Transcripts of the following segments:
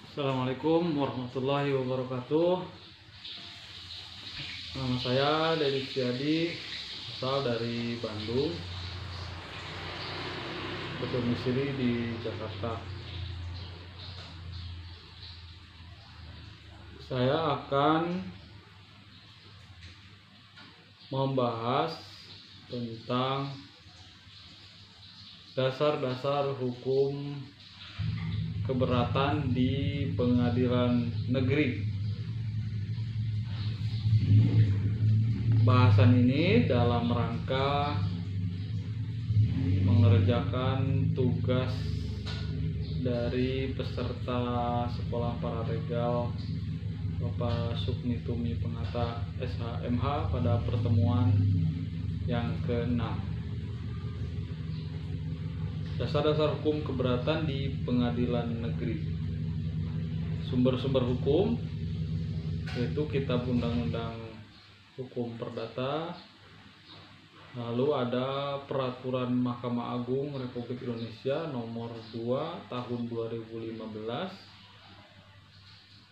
Assalamualaikum warahmatullahi wabarakatuh. Nama saya Dedi Setiadi, asal dari Bandung, berdomisili di Jakarta. Saya akan membahas tentang dasar-dasar hukum keberatan di pengadilan negeri. Bahasan ini dalam rangka mengerjakan tugas dari peserta sekolah paralegal Bapak Sukmi Tumi Penghata SHMH pada pertemuan yang ke-6. Dasar-dasar hukum keberatan di pengadilan negeri. Sumber-sumber hukum yaitu Kitab Undang-Undang Hukum Perdata, lalu ada Peraturan Mahkamah Agung Republik Indonesia nomor 2 tahun 2015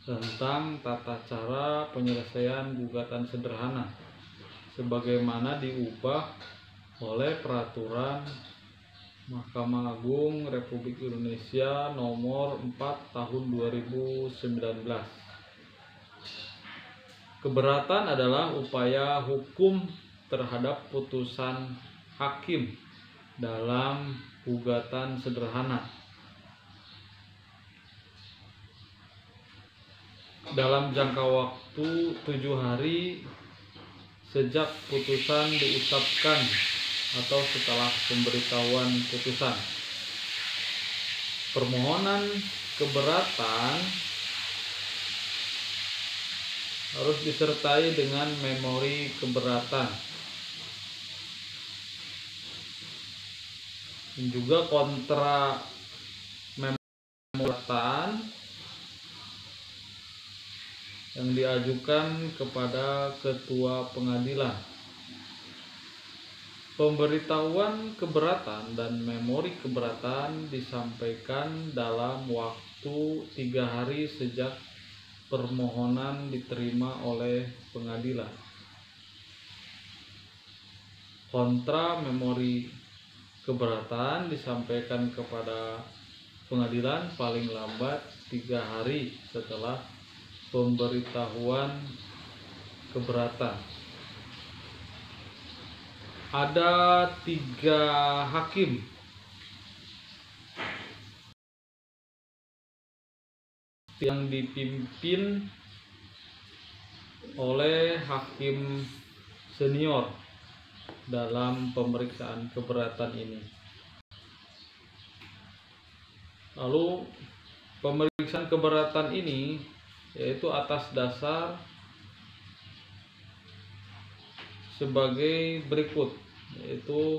tentang tata cara penyelesaian gugatan sederhana sebagaimana diubah oleh Peraturan Mahkamah Agung Republik Indonesia nomor 4 tahun 2019. Keberatan adalah upaya hukum terhadap putusan hakim dalam gugatan sederhana dalam jangka waktu 7 hari sejak putusan diucapkan atau setelah pemberitahuan putusan. Permohonan keberatan harus disertai dengan memori keberatan dan juga kontra keberatan yang diajukan kepada ketua pengadilan. Pemberitahuan keberatan dan memori keberatan disampaikan dalam waktu 3 hari sejak permohonan diterima oleh pengadilan. Kontra memori keberatan disampaikan kepada pengadilan paling lambat 3 hari setelah pemberitahuan keberatan. Ada 3 hakim yang dipimpin oleh hakim senior dalam pemeriksaan keberatan ini. Lalu pemeriksaan keberatan ini yaitu atas dasar sebagai berikut, yaitu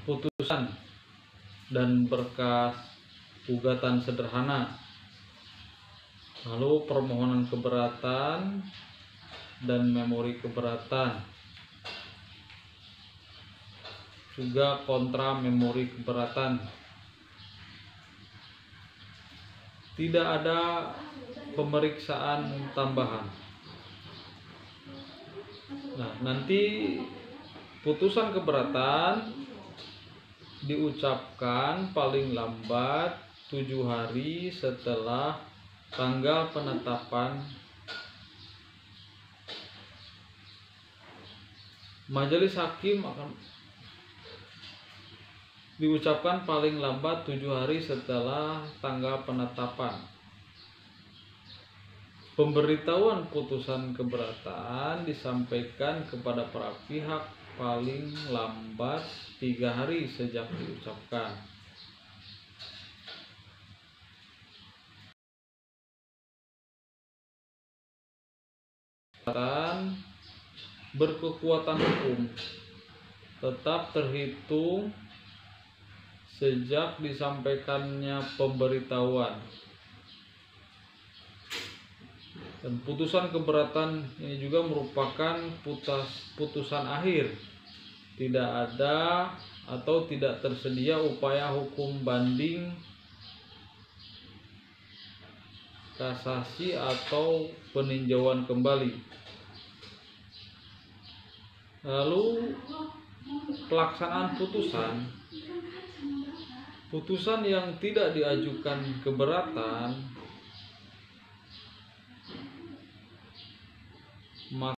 putusan dan berkas gugatan sederhana, lalu permohonan keberatan dan memori keberatan, juga kontra memori keberatan. Tidak ada pemeriksaan tambahan. Nah, nanti putusan keberatan diucapkan paling lambat 7 hari setelah tanggal penetapan majelis hakim akan diucapkan paling lambat 7 hari setelah tanggal penetapan. Pemberitahuan putusan keberatan disampaikan kepada para pihak paling lambat 3 hari sejak diucapkan. Berkekuatan hukum tetap terhitung sejak disampaikannya pemberitahuan. Dan putusan keberatan ini juga merupakan putusan akhir. Tidak ada atau tidak tersedia upaya hukum banding kasasi atau peninjauan kembali. Lalu pelaksanaan putusan yang tidak diajukan keberatan maka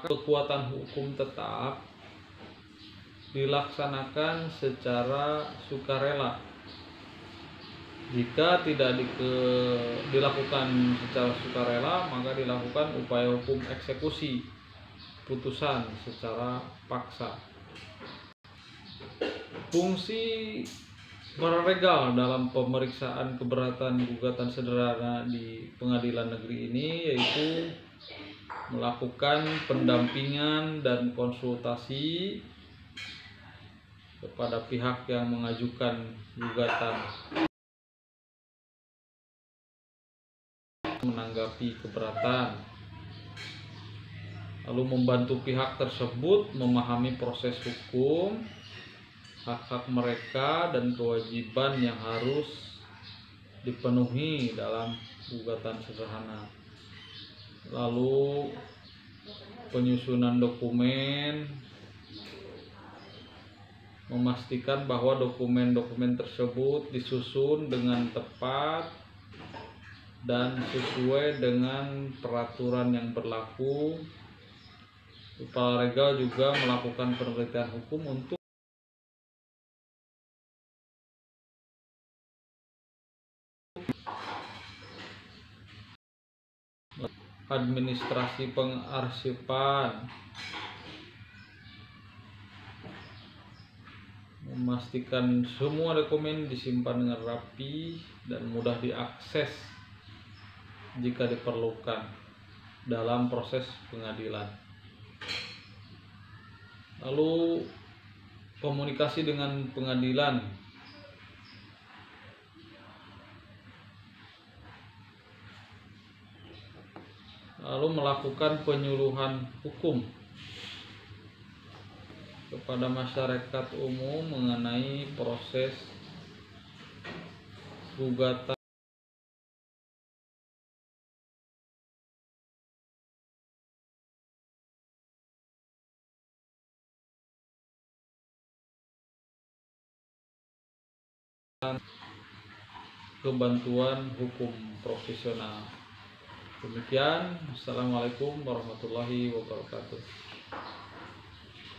kekuatan hukum tetap dilaksanakan secara sukarela. Jika tidak dilakukan secara sukarela, maka dilakukan upaya hukum eksekusi putusan secara paksa. Fungsi pararegal dalam pemeriksaan keberatan gugatan sederhana di pengadilan negeri ini yaitu melakukan pendampingan dan konsultasi kepada pihak yang mengajukan gugatan menanggapi keberatan, lalu membantu pihak tersebut memahami proses hukum, hak-hak mereka dan kewajiban yang harus dipenuhi dalam gugatan sederhana. Lalu penyusunan dokumen, memastikan bahwa dokumen-dokumen tersebut disusun dengan tepat dan sesuai dengan peraturan yang berlaku. Pararegal juga melakukan penelitian hukum untuk administrasi pengarsipan, memastikan semua dokumen disimpan dengan rapi dan mudah diakses jika diperlukan dalam proses pengadilan. Lalu komunikasi dengan pengadilan, lalu melakukan penyuluhan hukum kepada masyarakat umum mengenai proses gugatan kebantuan hukum profesional. Demikian, Assalamualaikum warahmatullahi wabarakatuh.